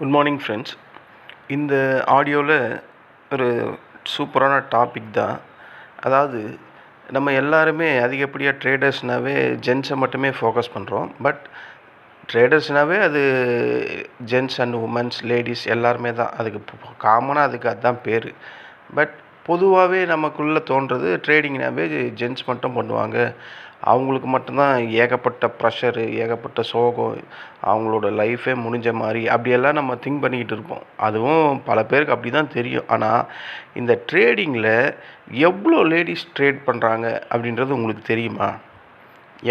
Good morning friends. இந்த ஆடியோவில் ஒரு சூப்பரான டாபிக் தான். அதாவது நம்ம எல்லாருமே அதிகப்படியாக ட்ரேடர்ஸ்னாவே ஜென்ஸை மட்டுமே ஃபோக்கஸ் பண்ணுறோம். பட் ட்ரேடர்ஸ்னாவே அது ஜென்ஸ் அண்ட் உமன்ஸ், லேடிஸ் எல்லாருமே தான். அதுக்கு காமனாக அதுதான் பேர். பட் பொதுவாகவே நமக்குள்ளே தோன்றது ட்ரேடிங்னாவே ஜென்ஸ் மட்டும் பண்ணுவாங்க, அவங்களுக்கு மட்டும்தான் ஏகப்பட்ட ப்ரெஷரு, ஏகப்பட்ட சோகம், அவங்களோட லைஃபே முடிஞ்ச மாதிரி அப்படியெல்லாம் நம்ம திங்க் பண்ணிக்கிட்டு இருப்போம். அதுவும் பல பேருக்கு அப்படி தான் தெரியும். ஆனால் இந்த ட்ரேடிங்கில் எவ்வளோ லேடிஸ் ட்ரேட் பண்ணுறாங்க அப்படின்றது உங்களுக்கு தெரியுமா?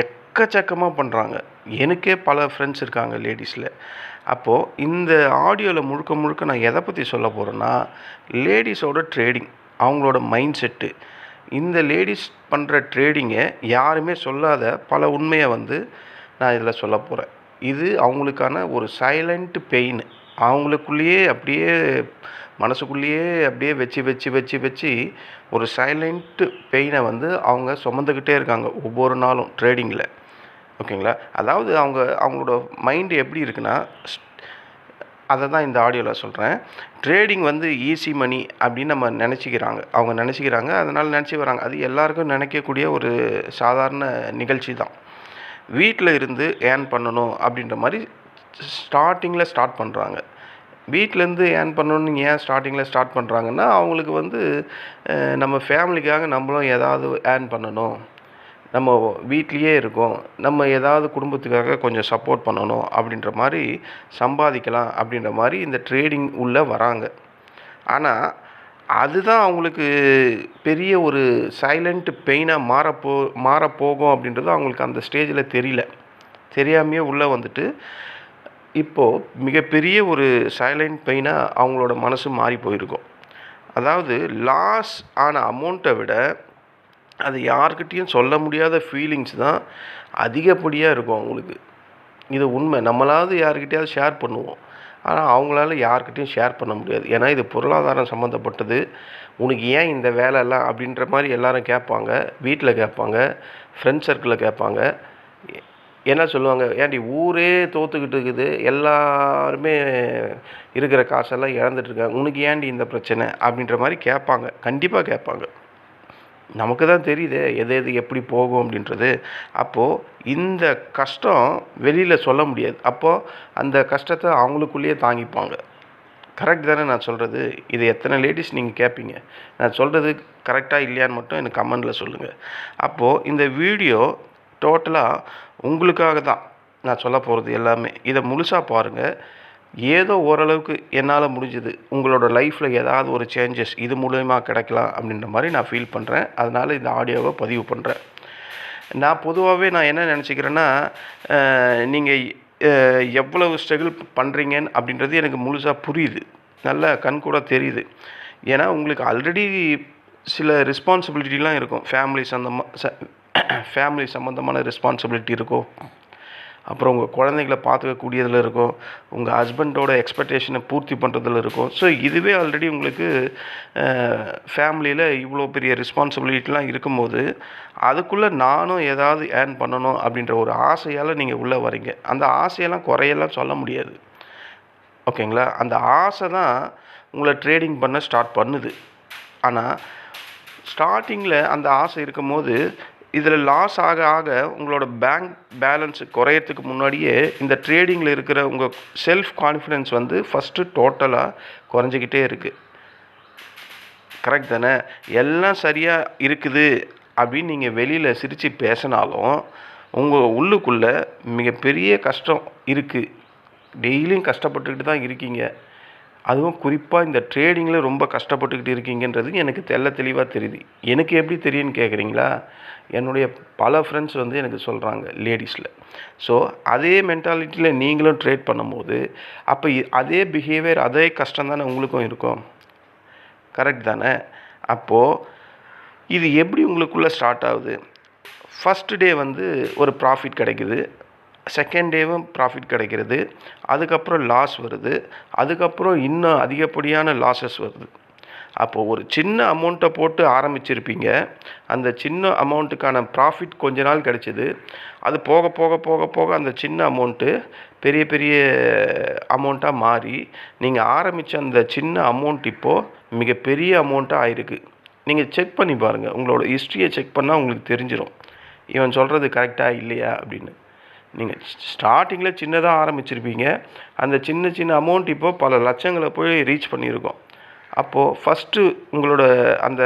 எக்கச்சக்கமாக பண்ணுறாங்க. எனக்கே பல ஃப்ரெண்ட்ஸ் இருக்காங்க லேடிஸில். அப்போது இந்த ஆடியோவில் முழுக்க முழுக்க நான் எதை பற்றி சொல்ல போகிறேன்னா, லேடிஸோட ட்ரேடிங், அவங்களோட மைண்ட் செட்டு. இந்த லேடிஸ் பண்ணுற ட்ரேடிங்கை யாருமே சொல்லாத பல உண்மையை நான் இதில் சொல்ல போகிறேன். இது அவங்களுக்கான ஒரு சைலண்ட் பெயின். அவங்களுக்குள்ளேயே அப்படியே மனசுக்குள்ளேயே அப்படியே வச்சு ஒரு சைலண்ட் பெயினை அவங்க சுமந்துக்கிட்டே இருக்காங்க ஒவ்வொரு நாளும் ட்ரேடிங்கில். ஓகேங்களா? அதாவது அவங்களோட மைண்டு எப்படி இருக்குன்னா, அதை தான் இந்த ஆடியோவில் சொல்கிறேன். ட்ரேடிங் ஈஸி மணி அப்படின்னு நம்ம அவங்க நினச்சிக்கிறாங்க. அதனால் நினச்சி வராங்க. அது எல்லாருக்கும் நினைக்கக்கூடிய ஒரு சாதாரண நிகழ்ச்சி தான். வீட்டில் இருந்து ஏர்ன் பண்ணணும் அப்படின்ற மாதிரி ஸ்டார்டிங்கில் ஸ்டார்ட் பண்ணுறாங்க. வீட்டிலேருந்து ஏர்ன் பண்ணணுன்னு ஏன் ஸ்டார்டிங்கில் ஸ்டார்ட் பண்ணுறாங்கன்னா, அவங்களுக்கு நம்ம ஃபேமிலிக்காக நம்மளும் ஏதாவது ஏர்ன் பண்ணணும், நம்ம வீட்லேயே இருக்கோம், நம்ம ஏதாவது குடும்பத்துக்காக கொஞ்சம் சப்போர்ட் பண்ணணும் அப்படின்ற மாதிரி சம்பாதிக்கலாம் அப்படின்ற மாதிரி இந்த ட்ரேடிங் உள்ளே வராங்க. ஆனால் அதுதான் அவங்களுக்கு பெரிய ஒரு சைலண்ட் பெயினாக மாறப்போகும் அப்படின்றது அவங்களுக்கு அந்த ஸ்டேஜில் தெரியாமையே உள்ளே வந்துட்டு இப்போது மிகப்பெரிய ஒரு சைலண்ட் பெயினாக அவங்களோட மனசு மாறி போயிருக்கும். அதாவது லாஸ் ஆன அமௌண்ட்டை விட அது யார்கிட்டையும் சொல்ல முடியாத ஃபீலிங்ஸ் தான் அதிகப்படியாக இருக்கும் அவங்களுக்கு. இது உண்மை. நம்மளாவது யார்கிட்டையாவது ஷேர் பண்ணுவோம், ஆனால் அவங்களால யார்கிட்டையும் ஷேர் பண்ண முடியாது. ஏன்னா இது பொருளாதாரம் சம்மந்தப்பட்டது. உனக்கு ஏன் இந்த வேலைலாம் அப்படின்ற மாதிரி எல்லாரும் கேட்பாங்க. வீட்டில் கேட்பாங்க, ஃப்ரெண்ட்ஸ் சர்க்கிளில் கேட்பாங்க. என்ன சொல்லுவாங்க, ஏன்டி ஊரே தோற்றுக்கிட்டு இருக்குது, எல்லாருமே இருக்கிற காசெல்லாம் இழந்துட்டுருக்காங்க, உனக்கு ஏன்டி இந்த பிரச்சனை அப்படின்ற மாதிரி கேட்பாங்க. கண்டிப்பாக கேட்பாங்க. நமக்கு தான் தெரியுது எது எப்படி போகும் அப்படின்றது. அப்போது இந்த கஷ்டம் வெளியில் சொல்ல முடியாது. அப்போது அந்த கஷ்டத்தை அவங்களுக்குள்ளேயே தாங்கிப்பாங்க. கரெக்ட் தானே நான் சொல்கிறது? இது எத்தனை லேடிஸ் நீங்கள் கேட்பீங்க? நான் சொல்கிறது கரெக்டாக இல்லையான்னு மட்டும் எனக்கு கமெண்டில் சொல்லுங்கள். அப்போது இந்த வீடியோ டோட்டலாக உங்களுக்காக தான் நான் சொல்ல போகிறது எல்லாமே. இதை முழுசாக பாருங்கள். ஏதோ ஓரளவுக்கு என்னால் முடிஞ்சது உங்களோட லைஃப்பில் ஏதாவது ஒரு சேஞ்சஸ் இது மூலமா கிடைக்கலாம் அப்படின்ற மாதிரி நான் ஃபீல் பண்ணுறேன். அதனால் இந்த ஆடியோவை பதிவு பண்ணுறேன். நான் பொதுவாகவே என்ன நினச்சிக்கிறேன்னா, நீங்கள் எவ்வளவு ஸ்ட்ரகிள் பண்ணுறீங்கன்னு அப்படின்றது எனக்கு முழுசாக புரியுது, நல்லா கண் கூட தெரியுது. ஏன்னா உங்களுக்கு ஆல்ரெடி சில ரெஸ்பான்சிபிலிட்டிலாம் இருக்கும். ஃபேமிலி சம்மந்தமான ரெஸ்பான்சிபிலிட்டி இருக்கும். அப்புறம் உங்கள் குழந்தைங்கள பார்த்துக்கக்கூடியதில் இருக்கும். உங்கள் ஹஸ்பண்டோட எக்ஸ்பெக்டேஷனை பூர்த்தி பண்ணுறதுல இருக்கும். ஸோ இதுவே ஆல்ரெடி உங்களுக்கு ஃபேமிலியில் இவ்வளோ பெரிய ரெஸ்பான்சிபிலிட்டிலாம் இருக்கும்போது, அதுக்குள்ளே நானும் ஏதாவது ஏர்ன் பண்ணணும் அப்படின்ற ஒரு ஆசையால் நீங்கள் உள்ளே வரீங்க. அந்த ஆசையெல்லாம் குறையெல்லாம் சொல்ல முடியாது. ஓகேங்களா? அந்த ஆசை தான் உங்களை ட்ரேடிங் பண்ண ஸ்டார்ட் பண்ணுது. ஆனால் ஸ்டார்டிங்கில் அந்த ஆசை இருக்கும்போது இதில் லாஸ் ஆக ஆக உங்களோட பேங்க் பேலன்ஸ் குறையறதுக்கு முன்னாடியே இந்த ட்ரேடிங்கில் இருக்கிற உங்கள் செல்ஃப் கான்ஃபிடென்ஸ் ஃபஸ்ட்டு டோட்டலாக குறைஞ்சிக்கிட்டே இருக்குது. கரெக்ட் தானே? எல்லாம் சரியாக இருக்குது அப்படின்னு நீங்கள் வெளியில் சிரித்து பேசினாலும் உங்கள் உள்ளுக்குள்ளே மிகப்பெரிய கஷ்டம் இருக்குது. டெய்லியும் கஷ்டப்பட்டுக்கிட்டு தான் இருக்கீங்க. அதுவும் குறிப்பாக இந்த ட்ரேடிங்கில் ரொம்ப கஷ்டப்பட்டுக்கிட்டு இருக்கீங்கன்றது எனக்கு தெளிவாக தெரியுது. எனக்கு எப்படி தெரியும்னு கேட்குறீங்களா? என்னுடைய பல ஃப்ரெண்ட்ஸ் எனக்கு சொல்கிறாங்க லேடிஸில். ஸோ அதே மென்டாலிட்டியில் நீங்களும் ட்ரேட் பண்ணும்போது அப்போ அதே பிஹேவியர், அதே கஷ்டம் தானே உங்களுக்கும் இருக்கும். கரெக்ட் தானே? அப்போது இது எப்படி உங்களுக்குள்ளே ஸ்டார்ட் ஆகுது? ஃபஸ்ட்டு டே ஒரு ப்ராஃபிட் கிடைக்குது, செகண்ட் டேவும் ப்ராஃபிட் கிடைக்கிறது, அதுக்கப்புறம் லாஸ் வருது, அதுக்கப்புறம் இன்னும் அதிகப்படியான லாஸஸ் வருது. அப்போது ஒரு சின்ன அமௌண்ட்டை போட்டு ஆரம்பிச்சிருப்பீங்க. அந்த சின்ன அமௌண்ட்டுக்கான ப்ராஃபிட் கொஞ்ச நாள் கிடைச்சிது. அது போக போக போக போக அந்த சின்ன அமௌண்ட்டு பெரிய பெரிய அமௌண்ட்டாக மாறி, நீங்கள் ஆரம்பித்த அந்த சின்ன அமௌண்ட் இப்போது மிகப்பெரிய அமௌண்ட்டாக ஆயிருக்கு. நீங்கள் செக் பண்ணி பாருங்கள். உங்களோட ஹிஸ்ட்ரியை செக் பண்ணால் உங்களுக்கு தெரிஞ்சிடும், இவன் சொல்கிறது கரெக்டாக இல்லையா அப்படின்னு. நீங்கள் ஸ்டார்டிங்கில் சின்னதாக ஆரம்பிச்சிருப்பீங்க. அந்த சின்ன சின்ன அமௌண்ட் இப்போது பல லட்சங்களை போய் ரீச் பண்ணியிருக்கோம். அப்போது ஃபஸ்ட்டு உங்களோட அந்த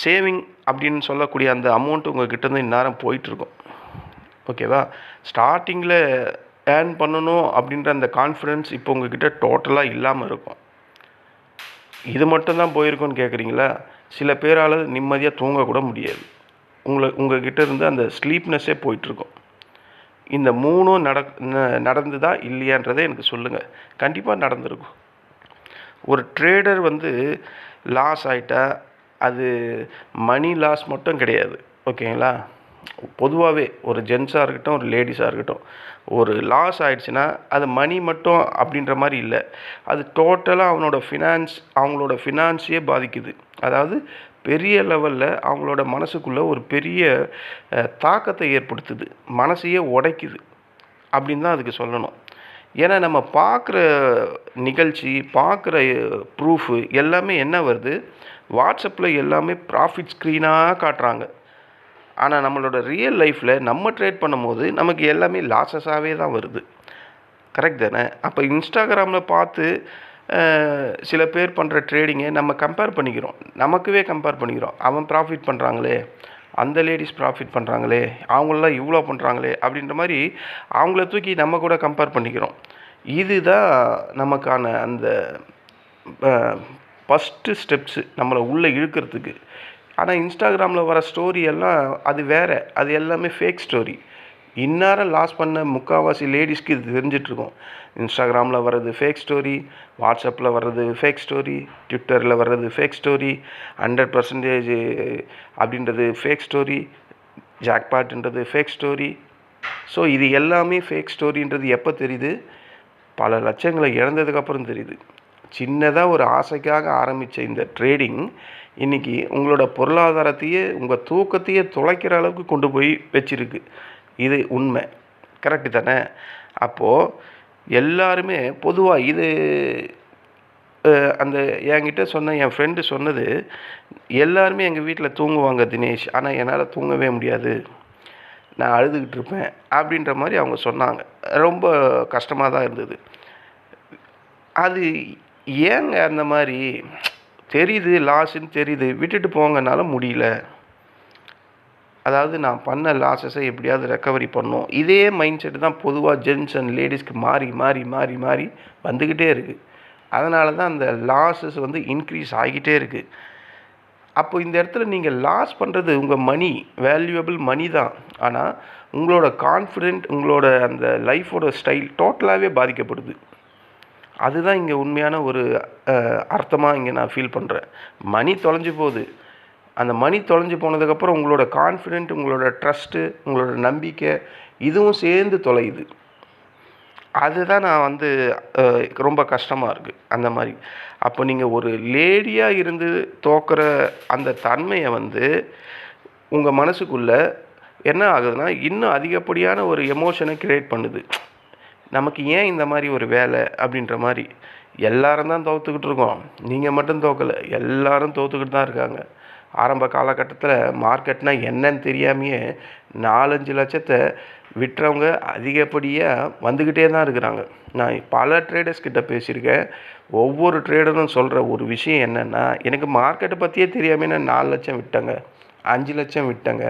சேவிங் அப்படின்னு சொல்லக்கூடிய அந்த அமௌண்ட் உங்கள் கிட்டேருந்து இந்நேரம் போயிட்டுருக்கும். ஓகேவா? ஸ்டார்டிங்கில் ஏர்ன் பண்ணணும் அப்படின்ற அந்த கான்ஃபிடென்ஸ் இப்போ உங்கள்கிட்ட டோட்டலாக இல்லாமல் இருக்கும். இது மட்டும்தான் போயிருக்கோன்னு கேட்குறீங்களா? சில பேரால் நிம்மதியாக தூங்கக்கூட முடியாது. உங்கள்கிட்ட இருந்து அந்த ஸ்லீப்னஸ்ஸே போயிட்டுருக்கும். இந்த மூணும் நடந்துதா இல்லையான்றதை எனக்கு சொல்லுங்கள். கண்டிப்பாக நடந்திருக்கும். ஒரு ட்ரேடர் லாஸ் ஆகிட்டா அது மணி லாஸ் மட்டும் கிடையாது. ஓகேங்களா? பொதுவாகவே ஒரு ஜென்ஸாக இருக்கட்டும், ஒரு லேடிஸாக இருக்கட்டும், ஒரு லாஸ் ஆகிடுச்சுன்னா அது மணி மட்டும் அப்படின்ற மாதிரி இல்லை. அது டோட்டலாக அவங்களோட ஃபினான்ஸையே பாதிக்குது. அதாவது பெரிய லெவலில் அவங்களோட மனசுக்குள்ளே ஒரு பெரிய தாக்கத்தை ஏற்படுத்துது, மனசையே உடைக்குது அப்படின்னு தான் அதுக்கு சொல்லணும். ஏன்னா நம்ம பார்க்குற நிகழ்ச்சி, பார்க்குற ப்ரூஃபு எல்லாமே என்ன வருது, வாட்ஸ்அப்பில் எல்லாமே ப்ராஃபிட் ஸ்க்ரீனாக காட்டுறாங்க. ஆனால் நம்மளோட ரியல் லைஃப்பில் நம்ம ட்ரேட் பண்ணும்போது நமக்கு எல்லாமே லாஸஸாகவே தான் வருது. கரெக்ட் தானே? அப்போ இன்ஸ்டாகிராமில் பார்த்து சில பேர் பண்ணுற ட்ரேடிங்கை நம்ம கம்பேர் பண்ணிக்கிறோம், நமக்குவே கம்பேர் பண்ணிக்கிறோம். அவன் ப்ராஃபிட் பண்ணுறாங்களே, அந்த லேடிஸ் ப்ராஃபிட் பண்ணுறாங்களே, அவங்களெலாம் இவ்வளோ பண்ணுறாங்களே அப்படின்ற மாதிரி அவங்கள தூக்கி நம்ம கூட கம்பேர் பண்ணிக்கிறோம். இதுதான் நமக்கான அந்த ஃபஸ்ட்டு ஸ்டெப்ஸு நம்மளை உள்ளே இழுக்கிறதுக்கு. ஆனால் இன்ஸ்டாகிராமில் வர ஸ்டோரி எல்லாம் அது வேறு, அது எல்லாமே ஃபேக் ஸ்டோரி. இந்நேரம் லாஸ் பண்ண முக்கால்வாசி லேடிஸ்க்கு இது தெரிஞ்சிட்ருக்கோம். இன்ஸ்டாகிராமில் வர்றது ஃபேக் ஸ்டோரி, வாட்ஸ்அப்பில் வர்றது ஃபேக் ஸ்டோரி, ட்விட்டரில் வர்றது ஃபேக் ஸ்டோரி, 100% அப்படின்றது ஃபேக் ஸ்டோரி, ஜாக்பாட்ன்றது ஃபேக் ஸ்டோரி. ஸோ இது எல்லாமே ஃபேக் ஸ்டோரின்றது எப்போ தெரியுது? பல லட்சங்களை இழந்ததுக்கப்புறம் தெரியுது. சின்னதாக ஒரு ஆசைக்காக ஆரம்பித்த இந்த ட்ரேடிங் இன்றைக்கி உங்களோட பொருளாதாரத்தையே, உங்கள் தூக்கத்தையே தொலைக்கிற அளவுக்கு கொண்டு போய் வச்சிருக்கு. இது உண்மை. கரெக்டு தானே? அப்போது எல்லாருமே பொதுவாக இது அந்த என்கிட்ட சொன்ன என் ஃப்ரெண்டு சொன்னது, எல்லாருமே எங்கள் வீட்டில் தூங்குவாங்க தினேஷ், ஆனால் என்னால் தூங்கவே முடியாது, நான் அழுதுகிட்டு இருப்பேன் அப்படின்ற மாதிரி அவங்க சொன்னாங்க. ரொம்ப கஷ்டமாக தான் இருந்தது. அது ஏங்க அந்த மாதிரி தெரியுது, லாஸுன்னு தெரியுது, விட்டுட்டு போங்கனால முடியல. அதாவது நான் பண்ண லாஸஸை எப்படியாவது ரெக்கவரி பண்ணணும். இதே மைண்ட் செட்டு தான் பொதுவாக ஜென்ஸ் அண்ட் லேடிஸ்க்கு மாறி மாறி மாறி மாறி வந்துக்கிட்டே இருக்குது. அதனால தான் அந்த லாஸஸ் இன்க்ரீஸ் ஆகிக்கிட்டே இருக்குது. அப்போ இந்த இடத்துல நீங்கள் லாஸ் பண்ணுறது உங்கள் மணி, வேல்யூபிள் மணி தான். ஆனால் உங்களோட கான்ஃபிடென்ட், உங்களோட அந்த லைஃபோட ஸ்டைல் டோட்டலாகவே பாதிக்கப்படுது. அதுதான் இங்கே உண்மையான ஒரு அர்த்தமாக இங்கே நான் ஃபீல் பண்ணுறேன். மணி தொலைஞ்சு போகுது. அந்த மணி தொலைஞ்சு போனதுக்கப்புறம் உங்களோட கான்ஃபிடென்ட், உங்களோட ட்ரஸ்ட்டு, உங்களோட நம்பிக்கை இதுவும் சேர்ந்து தொலையுது. அதுதான் நான் ரொம்ப கஷ்டமாக இருக்குது அந்த மாதிரி. அப்போ நீங்கள் ஒரு லேடியாக இருந்து தோக்கிற அந்த தன்மையை உங்கள் மனசுக்குள்ளே என்ன ஆகுதுன்னா, இன்னும் அதிகப்படியான ஒரு எமோஷனை க்ரியேட் பண்ணுது. நமக்கு ஏன் இந்த மாதிரி ஒரு வேலை அப்படின்ற மாதிரி. எல்லாரும் தான் தோற்றுக்கிட்டு இருக்கோம், நீங்கள் மட்டும் தோக்கலை, எல்லோரும் தோற்றுக்கிட்டு தான் இருக்காங்க. ஆரம்ப காலகட்டத்தில் மார்க்கெட்னா என்னன்னு தெரியாமையே 4-5 லட்சத்தை விட்டுறவங்க அதிகப்படியாக வந்துக்கிட்டே தான் இருக்கிறாங்க. நான் பல ட்ரேடர்ஸ் கிட்ட பேசியிருக்கேன். ஒவ்வொரு ட்ரேடரும் சொல்கிற ஒரு விஷயம் என்னென்னா, எனக்கு மார்க்கெட்டை பற்றியே தெரியாமல் நான் 4 லட்சம் விட்டேங்க, 5 லட்சம் விட்டேங்க,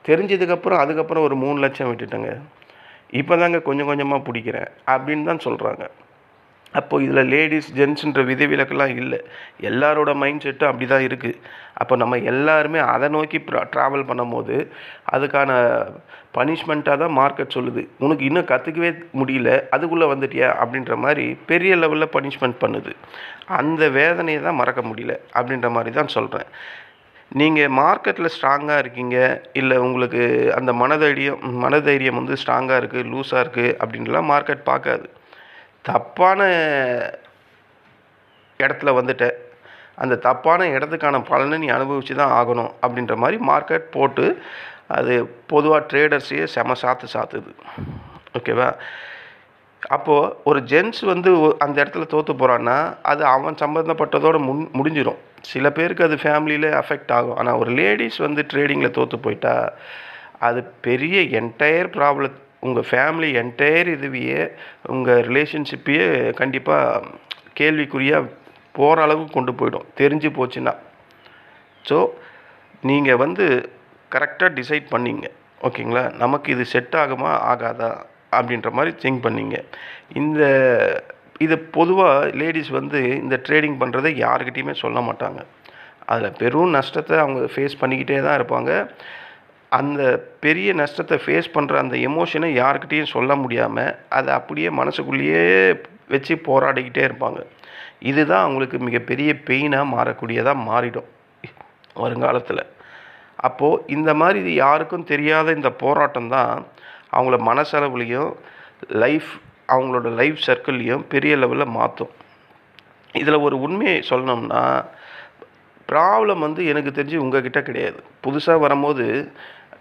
தெரிஞ்சதுக்கப்புறம் அதுக்கப்புறம் ஒரு 3 லட்சம் விட்டுட்டேங்க, இப்போ தாங்க கொஞ்சம் கொஞ்சமாக பிடிக்கிறேன் அப்படின்னு தான் சொல்கிறாங்க. அப்போது இதில் லேடிஸ் ஜென்ஸுன்ற விதிவிலக்கெல்லாம் இல்லை, எல்லாரோட மைண்ட் செட்டும் அப்படி தான் இருக்குது. அப்போ நம்ம எல்லாருமே அதை நோக்கி ட்ராவல் பண்ணும்போது அதுக்கான பனிஷ்மெண்ட்டாக தான் மார்க்கெட் சொல்லுது. உனக்கு இன்னும் கற்றுக்கவே முடியல, அதுக்குள்ளே வந்துட்டியா அப்படின்ற மாதிரி பெரிய லெவலில் பனிஷ்மெண்ட் பண்ணுது. அந்த வேதனையை தான் மறக்க முடியல அப்படின்ற மாதிரி தான் சொல்கிறேன். நீங்கள் மார்க்கெட்டில் ஸ்ட்ராங்காக இருக்கீங்க, இல்லை உங்களுக்கு அந்த மனதைரியம் ஸ்ட்ராங்காக இருக்குது, லூஸாக இருக்குது அப்படின்லாம் மார்க்கெட் பார்க்காது. தப்பான இடத்துல வந்துட்டேன், அந்த தப்பான இடத்துக்கான பலனை நீ அனுபவிச்சு தான் ஆகணும் அப்படின்ற மாதிரி மார்க்கெட் போட்டு அது பொதுவாக ட்ரேடர்ஸையே செம சாத்துது. ஓகேவா? அப்போது ஒரு ஜென்ஸ் வந்து அந்த இடத்துல தோற்று போகிறான்னா அது அவன் சம்மந்தப்பட்டதோடு முடிஞ்சிடும். சில பேருக்கு அது ஃபேமிலியில் அஃபெக்ட் ஆகும். ஆனால் ஒரு லேடிஸ் வந்து ட்ரேடிங்கில் தோற்று போயிட்டா அது பெரிய என்டையர் ப்ராப்ளம், உங்கள் ஃபேமிலி என்டையர் இதுவையே, உங்கள் ரிலேஷன்ஷிப்பையே கண்டிப்பாக கேள்விக்குறியாக போகிற அளவுக்கு கொண்டு போயிடும் தெரிஞ்சு போச்சுன்னா. ஸோ நீங்கள் வந்து கரெக்டாக டிசைட் பண்ணிங்க. ஓகேங்களா? நமக்கு இது செட் ஆகுமா ஆகாதா அப்படின்ற மாதிரி திங்க் பண்ணிங்க. இது பொதுவாக லேடிஸ் வந்து இந்த ட்ரேடிங் பண்ணுறதை யாருக்கிட்டையுமே சொல்ல மாட்டாங்க. அதில் பெரும் நஷ்டத்தை அவங்க ஃபேஸ் பண்ணிக்கிட்டே தான் இருப்பாங்க. அந்த பெரிய நஷ்டத்தை ஃபேஸ் பண்ணுற அந்த எமோஷனை யாருக்கிட்டையும் சொல்ல முடியாமல் அதை அப்படியே மனசுக்குள்ளேயே வச்சு போராடிக்கிட்டே இருப்பாங்க. இதுதான் அவங்களுக்கு மிகப்பெரிய பெயினாக மாறக்கூடியதாக மாறிடும் வருங்காலத்தில். அப்போது இந்த மாதிரி இது யாருக்கும் தெரியாத இந்த போராட்டம் தான் அவங்கள மனசளவுலேயும் அவங்களோட லைஃப் சர்க்கிள்லேயும் பெரிய லெவலில் மாற்றும். இதில் ஒரு உண்மையை சொல்லணும்னா, ப்ராப்ளம் வந்து எனக்கு தெரிஞ்சு உங்ககிட்ட கிடையாது. புதுசாக வரும்போது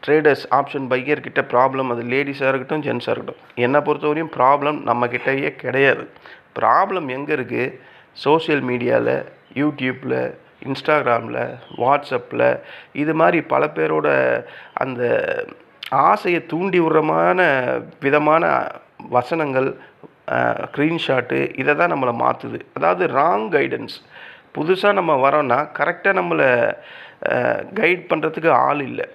ட்ரேடர்ஸ் ஆப்ஷன் பையர்கிட்ட ப்ராப்ளம், அது லேடிஸாக இருக்கட்டும் ஜென்ஸாக இருக்கட்டும், என்னை பொறுத்தவரையும் ப்ராப்ளம் நம்மக்கிட்டேயே கிடையாது. ப்ராப்ளம் எங்கே இருக்குது? சோஷியல் மீடியாவில், யூடியூப்பில், இன்ஸ்டாகிராமில், வாட்ஸ்அப்பில், இது மாதிரி பல பேரோட அந்த ஆசையை தூண்டி விடுறமான விதமான வசனங்கள், ஸ்க்ரீன்ஷாட்டு, இதை தான் நம்மளை மாற்றுது. அதாவது ராங் கைடன்ஸ். புதுசாக நம்ம வரோன்னா கரெக்டாக நம்மளை கைட் பண்ணுறதுக்கு ஆள் இல்லை.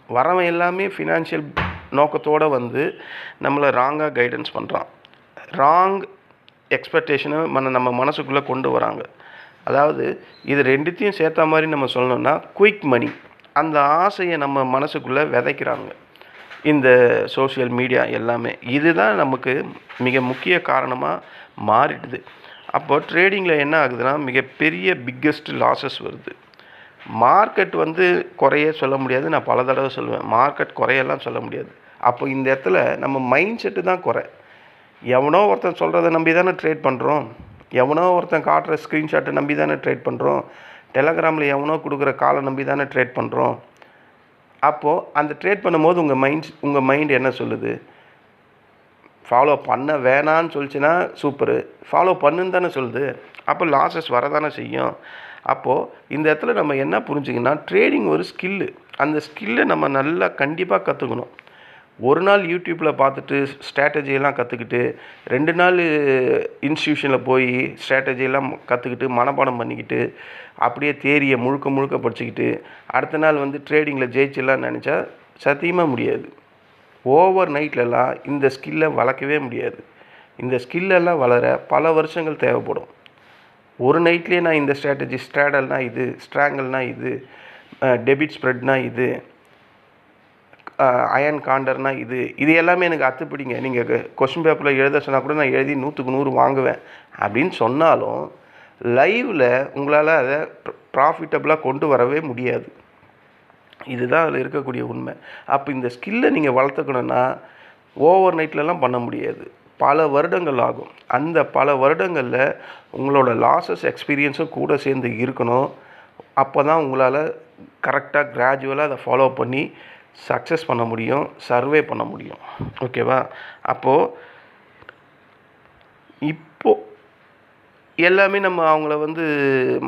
வரவன் எல்லாமே ஃபினான்ஷியல் நோக்கத்தோடு வந்து நம்மளை ராங்காக கைடன்ஸ் பண்ணுறான். ராங் எக்ஸ்பெக்டேஷனை நம்ம மனசுக்குள்ளே கொண்டு வராங்க. அதாவது இது ரெண்டுத்தையும் சேர்த்த மாதிரி நம்ம சொல்லணும்னா குயிக் மணி, அந்த ஆசையை நம்ம மனசுக்குள்ளே விதைக்கிறாங்க இந்த சோஷியல் மீடியா எல்லாமே. இதுதான் நமக்கு மிக முக்கிய காரணமாக மாறிடுது. அப்போ ட்ரேடிங்கில் என்ன ஆகுதுன்னா மிகப்பெரிய பிக்கெஸ்ட் லாஸஸ் வருது. மார்க்கெட் வந்து குறைய சொல்ல முடியாது. நான் பல தடவை சொல்லுவேன், மார்க்கெட் குறையெல்லாம் சொல்ல முடியாது. அப்போ இந்த இடத்துல நம்ம மைண்ட் செட்டு தான் குறை. எவனோ ஒருத்தன் சொல்கிறத நம்பி தானே ட்ரேட் பண்ணுறோம். எவனோ ஒருத்தன் காட்டுற ஸ்க்ரீன்ஷாட்டை நம்பி தானே ட்ரேட் பண்ணுறோம். டெலகிராமில் எவனோ கொடுக்குற காலை நம்பி தானே ட்ரேட் பண்ணுறோம். அப்போது அந்த ட்ரேட் பண்ணும்போது உங்கள் மைண்ட் என்ன சொல்லுது? ஃபாலோ பண்ண வேணான்னு சொல்லிச்சுன்னா சூப்பரு, ஃபாலோ பண்ணுன்னு தானே சொல்லுது. அப்போ லாஸஸ் வரதானே செய்யும். அப்போது இந்த இடத்துல நம்ம என்ன புரிஞ்சுக்கணும்னா, ட்ரேடிங் ஒரு ஸ்கில்லு. அந்த ஸ்கில்லை நம்ம நல்லா கண்டிப்பாக கற்றுக்கணும். ஒரு நாள் யூடியூப்பில் பார்த்துட்டு ஸ்ட்ராட்டஜியெல்லாம் கற்றுக்கிட்டு, 2 நாள் இன்ஸ்டியூஷனில் போய் ஸ்ட்ராட்டஜியெல்லாம் கற்றுக்கிட்டு மனப்பாடம் பண்ணிக்கிட்டு, அப்படியே தேரியை முழுக்க படிச்சுக்கிட்டு அடுத்த நாள் வந்து ட்ரேடிங்கில் ஜெயிச்சிடலான்னு நினச்சா சத்தியமாக முடியாது. ஓவர் நைட்லலாம் இந்த ஸ்கில்லை வளர்க்கவே முடியாது. இந்த ஸ்கில்லெல்லாம் வளர பல வருஷங்கள் தேவைப்படும். ஒரு நைட்லேயே நான் இந்த ஸ்ட்ராட்டஜி, ஸ்ட்ராடல்னா இது, ஸ்ட்ராங்கல்னா இது, டெபிட் ஸ்ப்ரெட்னா இது, அயன் காண்டர்னா இது எல்லாமே எனக்கு அத்துப்பிடிங்க. நீங்கள் கொஸ்டின் பேப்பரில் எழுத சொன்னால் கூட நான் எழுதி 100க்கு 100 வாங்குவேன் அப்படின்னு சொன்னாலும் லைவில் உங்களால் அதை ப்ராஃபிட்டபுளாக கொண்டு வரவே முடியாது. இதுதான் அதில் இருக்கக்கூடிய உண்மை. அப்போ இந்த ஸ்கில்லை நீங்கள் வளர்த்துக்கணுன்னா ஓவர் நைட்லலாம் பண்ண முடியாது. பல வருடங்கள் ஆகும். அந்த பல வருடங்களில் உங்களோட லாஸஸ் எக்ஸ்பீரியன்ஸும் கூட சேர்ந்து இருக்கணும். அப்போ தான் உங்களால் கரெக்டாக கிராஜுவலாக அதை ஃபாலோ பண்ணி சக்ஸஸ் பண்ண முடியும், சர்வே பண்ண முடியும். ஓகேவா? அப்போது எல்லாமே நம்ம அவங்கள வந்து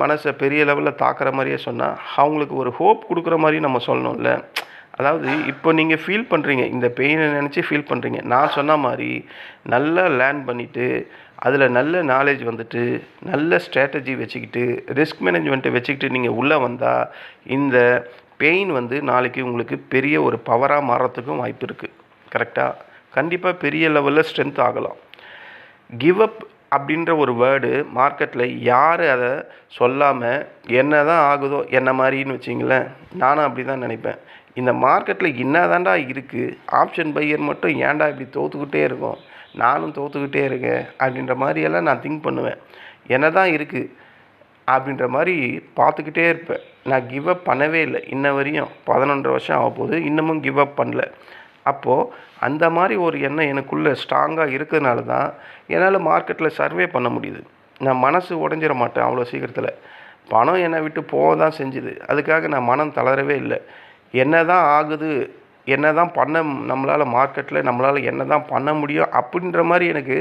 மனசை பெரிய லெவலில் தாக்குற மாதிரியே சொன்னால் அவங்களுக்கு ஒரு ஹோப் கொடுக்குற மாதிரி நம்ம சொல்லணும்ல. அதாவது இப்போ நீங்கள் ஃபீல் பண்ணுறீங்க, இந்த பெயினை நினச்சி ஃபீல் பண்ணுறீங்க. நான் சொன்ன மாதிரி நல்லா லேர்ன் பண்ணிவிட்டு அதில் நல்ல நாலேஜ் வந்துட்டு நல்ல ஸ்ட்ராட்டஜி வச்சுக்கிட்டு ரிஸ்க் மேனேஜ்மெண்ட்டை வச்சுக்கிட்டு நீங்கள் உள்ளே வந்தால் இந்த பெயின் வந்து நாளைக்கு உங்களுக்கு பெரிய ஒரு பவராக மாறத்துக்கும் வாய்ப்பு இருக்குது. கரெக்டாக? கண்டிப்பாக பெரிய லெவலில் ஸ்ட்ரென்த் ஆகலாம். கிவ் அப் அப்படின்ற ஒரு வேர்டு மார்க்கெட்டில் யார் அதை சொல்லாமல் என்ன தான் ஆகுதோ என்ன மாதிரின்னு வச்சிங்களேன், நானும் அப்படி தான் நினைப்பேன். இந்த மார்க்கெட்டில் என்ன தாண்டா இருக்குது, ஆப்ஷன் பையர் மட்டும் ஏன்டா இப்படி தோற்றுக்கிட்டே இருக்கும், நானும் தோற்றுக்கிட்டே இருக்கேன் அப்படின்ற மாதிரியெல்லாம் நான் திங்க் பண்ணுவேன். என்ன தான் இருக்குது அப்படின்ற மாதிரி பார்த்துக்கிட்டே இருப்பேன். நான் கிவ் அப் பண்ணவே இல்லை இன்ன வரையும். 11 வருஷம் ஆக போகுது, இன்னமும் கிவ் அப் பண்ணல. அப்போது அந்த மாதிரி ஒரு எண்ணம் எனக்குள்ளே ஸ்ட்ராங்காக இருக்கிறதுனால தான் என்னால் மார்க்கெட்டில் சர்வே பண்ண முடியுது. நான் மனசு உடஞ்சிட மாட்டேன் அவ்வளோ சீக்கிரத்தில். பணம் என்னை விட்டு போக தான் செஞ்சுது. அதுக்காக நான் மனம் தளரவே இல்லை. என்ன தான் ஆகுது, என்ன தான் பண்ண நம்மளால் மார்க்கெட்டில் நம்மளால் என்ன தான் பண்ண முடியும் அப்படின்ற மாதிரி எனக்கு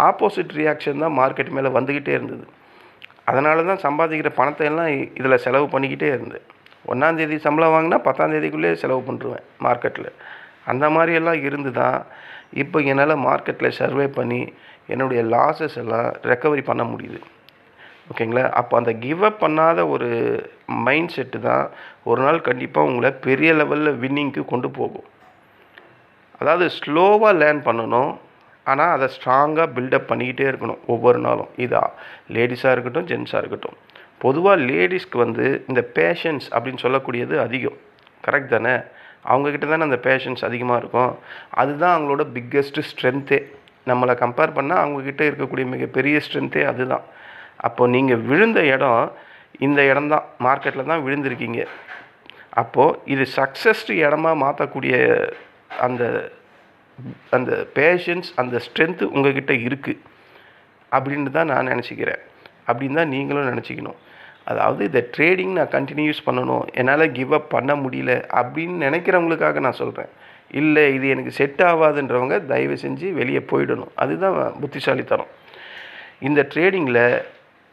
ஆப்போசிட் ரியாக்ஷன் தான் மார்க்கெட் மேலே வந்துக்கிட்டே இருந்தது. அதனால தான் சம்பாதிக்கிற பணத்தை எல்லாம் இதில் செலவு பண்ணிக்கிட்டே இருந்தேன். 1ஆந்தேதி சம்பளம் வாங்கினா 10ஆந்தேதிக்குள்ளே செலவு பண்ணிருவேன் மார்க்கெட்டில். அந்த மாதிரியெல்லாம் இருந்து தான் இப்போ என்னால் மார்க்கெட்டில் சர்வே பண்ணி என்னுடைய லாஸஸ் எல்லாம் ரெக்கவரி பண்ண முடியுது. ஓகேங்களா? அப்போ அந்த கிவ் அப் பண்ணாத ஒரு மைண்ட் செட்டு தான் ஒரு நாள் கண்டிப்பாக உங்களை பெரிய லெவலில் வின்னிங்க்கு கொண்டு போகும். அதாவது ஸ்லோவாக லேர்ன் பண்ணணும், ஆனால் அதை ஸ்ட்ராங்காக பில்டப் பண்ணிக்கிட்டே இருக்கணும் ஒவ்வொரு நாளும். இதாக லேடிஸாக இருக்கட்டும், ஜென்ஸாக இருக்கட்டும். பொதுவாக லேடிஸ்க்கு இந்த பேஷன்ஸ் அப்படின்னு சொல்லக்கூடியது அதிகம். கரெக்ட் தானே? அவங்கக்கிட்ட தானே அந்த பேஷன்ஸ் அதிகமாக இருக்கும். அதுதான் அவங்களோட பிக்கெஸ்ட்டு ஸ்ட்ரென்த்தே. நம்மளை கம்பேர் பண்ணால் அவங்கக்கிட்ட இருக்கக்கூடிய மிகப்பெரிய ஸ்ட்ரென்த்தே அதுதான். அப்போ நீங்கள் விழுந்த இடம் இந்த இடம்தான், மார்க்கெட்டில் தான் விழுந்திருக்கீங்க. அப்போது இது சக்ஸஸ்டு இடமா மாற்றக்கூடிய அந்த அந்த பேஷன்ஸ், அந்த ஸ்ட்ரென்த்து உங்கள்கிட்ட இருக்குது அப்படின்னு தான் நான் நினச்சிக்கிறேன். அப்படின்னு தான் நீங்களும் நினச்சிக்கணும். அதாவது இந்த ட்ரேடிங் நான் கண்டினியூஸ் பண்ணணும், என்னால் கிவ் அப் பண்ண முடியல அப்படின்னு நினைக்கிறவங்களுக்காக நான் சொல்கிறேன். இல்லை இது எனக்கு செட் ஆகாதுன்றவங்க தயவு செஞ்சு வெளியே போயிடணும். அதுதான் புத்திசாலித்தனம். இந்த ட்ரேடிங்கில்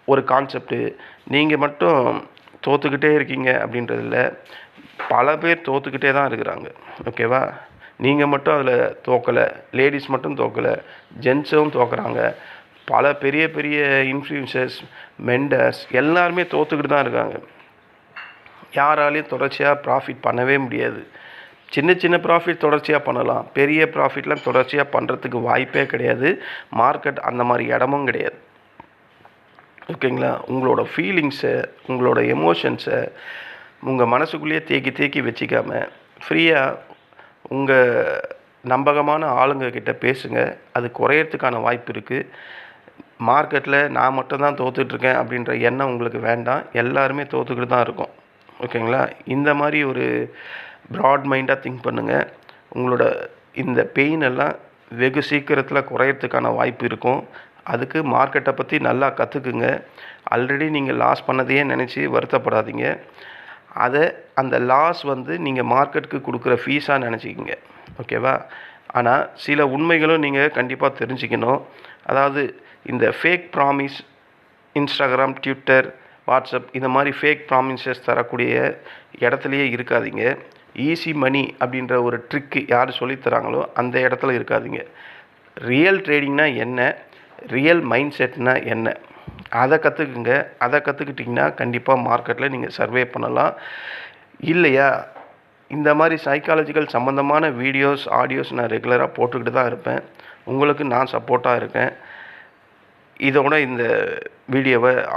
ஒரு கான்செப்ட்டு, நீங்கள் மட்டும் தோற்றுக்கிட்டே இருக்கீங்க அப்படின்றதில்ல, பல பேர் தோற்றுக்கிட்டே தான் இருக்கிறாங்க. ஓகேவா? நீங்கள் மட்டும் அதில் தோக்கலை, லேடிஸ் மட்டும் தோக்கலை, ஜென்ஸும் தோக்குறாங்க. பல பெரிய பெரிய இன்ஃப்ளூயன்சர்ஸ், மெண்டர்ஸ் எல்லாருமே தோற்றுக்கிட்டு தான் இருக்காங்க. யாராலையும் தொடர்ச்சியாக ப்ராஃபிட் பண்ணவே முடியாது. சின்ன சின்ன ப்ராஃபிட் தொடர்ச்சியாக பண்ணலாம், பெரிய ப்ராஃபிட்லாம் தொடர்ச்சியாக பண்ணுறதுக்கு வாய்ப்பே கிடையாது. மார்க்கெட் அந்த மாதிரி இடமும் கிடையாது. ஓகேங்களா? உங்களோட ஃபீலிங்ஸை, உங்களோட எமோஷன்ஸை உங்கள் மனசுக்குள்ளேயே தேக்கி வச்சிக்காமல் ஃப்ரீயாக உங்கள் நம்பகமான ஆளுங்கக்கிட்ட பேசுங்க. அது குறையறதுக்கான வாய்ப்பு இருக்குது. மார்க்கெட்டில் நான் மட்டும்தான் தோற்றுட்ருக்கேன் அப்படின்ற எண்ணம் உங்களுக்கு வேண்டாம். எல்லாருமே தோற்றுக்கிட்டு தான் இருக்கோம். ஓகேங்களா? இந்த மாதிரி ஒரு ப்ராட் மைண்டாக திங்க் பண்ணுங்கள். உங்களோட இந்த பெயின் எல்லாம் வெகு சீக்கிரத்தில் குறையறதுக்கான வாய்ப்பு இருக்கும். அதுக்கு மார்க்கெட்டை பற்றி நல்லா கற்றுக்குங்க. ஆல்ரெடி நீங்கள் லாஸ் பண்ணதையே நினச்சி வருத்தப்படாதீங்க. அந்த லாஸ் நீங்கள் மார்க்கெட்டுக்கு கொடுக்குற ஃபீஸாக நினச்சிக்கிங்க. ஓகேவா? ஆனால் சில உண்மைகளும் நீங்கள் கண்டிப்பாக தெரிஞ்சுக்கணும். அதாவது இந்த fake promise, Instagram, Twitter, WhatsApp இந்த மாதிரி ஃபேக் ப்ராமிசஸ் தரக்கூடிய இடத்துலையே இருக்காதீங்க. ஈஸி மணி அப்படின்ற ஒரு ட்ரிக்கு யார் சொல்லித்தராங்களோ அந்த இடத்துல இருக்காதீங்க. ரியல் ட்ரேடிங்னா என்ன, ரியல் மைண்ட் செட்னா என்ன, அதை கற்றுக்குங்க. அதை கற்றுக்கிட்டிங்கன்னா கண்டிப்பாக மார்க்கெட்டில் நீங்கள் சர்வே பண்ணலாம். இல்லையா, இந்த மாதிரி சைக்காலஜிக்கல் சம்மந்தமான வீடியோஸ், ஆடியோஸ் நான் ரெகுலராக போட்டுக்கிட்டு தான் இருப்பேன். உங்களுக்கு நான் சப்போர்ட்டாக இருக்கேன். இதோட இந்த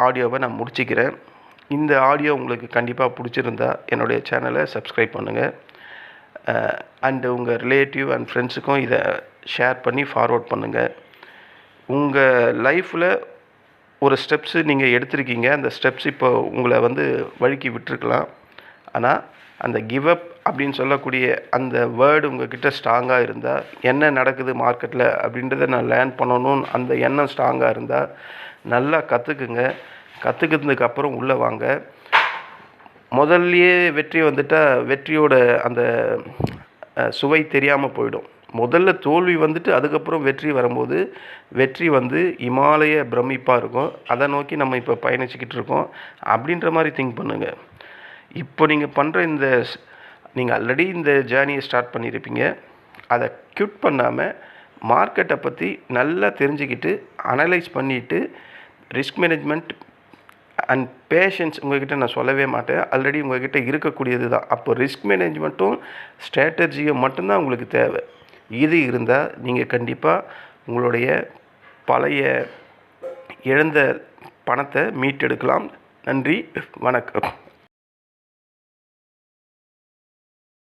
ஆடியோவை நான் முடிச்சுக்கிறேன். இந்த ஆடியோ உங்களுக்கு கண்டிப்பாக பிடிச்சிருந்தா என்னுடைய சேனலை சப்ஸ்கிரைப் பண்ணுங்கள். அண்டு உங்கள் ரிலேட்டிவ் அண்ட் ஃப்ரெண்ட்ஸுக்கும் இதை ஷேர் பண்ணி ஃபார்வர்ட் பண்ணுங்கள். உங்கள் லைஃப்பில் ஒரு ஸ்டெப்ஸு நீங்கள் எடுத்திருக்கீங்க. அந்த ஸ்டெப்ஸ் இப்போ உங்களை வழுக்கி விட்டுருக்கலாம். ஆனால் அந்த கிவ் அப் அப்படின்னு சொல்லக்கூடிய அந்த வேர்டு உங்கள்கிட்ட ஸ்ட்ராங்காக இருந்தால், என்ன நடக்குது மார்க்கெட்டில் அப்படின்றத நான் லேர்ன் பண்ணணும்னு அந்த எண்ணம் ஸ்ட்ராங்காக இருந்தால் நல்லா கற்றுக்குங்க. கற்றுக்கிறதுக்கப்புறம் உள்ளே வாங்க. முதல்லையே வெற்றி வந்துட்டால் வெற்றியோட அந்த சுவை தெரியாமல் போயிடும். முதல்ல தோல்வி அதுக்கப்புறம் வெற்றி வரும்போது வெற்றி இமாலய பிரமிப்பாக இருக்கும். அதை நோக்கி நம்ம இப்போ பயணிச்சுக்கிட்டு இருக்கோம் அப்படின்ற மாதிரி திங்க் பண்ணுங்கள். இப்போ நீங்கள் பண்ணுற நீங்கள் ஆல்ரெடி இந்த ஜேர்னியை ஸ்டார்ட் பண்ணியிருப்பீங்க. அதை க்யூட் பண்ணாமல் மார்க்கெட்டை பற்றி நல்லா தெரிஞ்சுக்கிட்டு அனலைஸ் பண்ணிவிட்டு ரிஸ்க் மேனேஜ்மெண்ட் அண்ட் பேஷன்ஸ் உங்கள்கிட்ட நான் சொல்லவே மாட்டேன். ஆல்ரெடி உங்கள்கிட்ட இருக்கக்கூடியது தான். அப்போ ரிஸ்க் மேனேஜ்மெண்ட்டும் ஸ்ட்ராட்டஜியும் மட்டும்தான் உங்களுக்கு தேவை. இது இருந்தால் நீங்கள் கண்டிப்பாக உங்களுடைய பழைய இழந்த பணத்தை மீட்டெடுக்கலாம். நன்றி, வணக்கம்.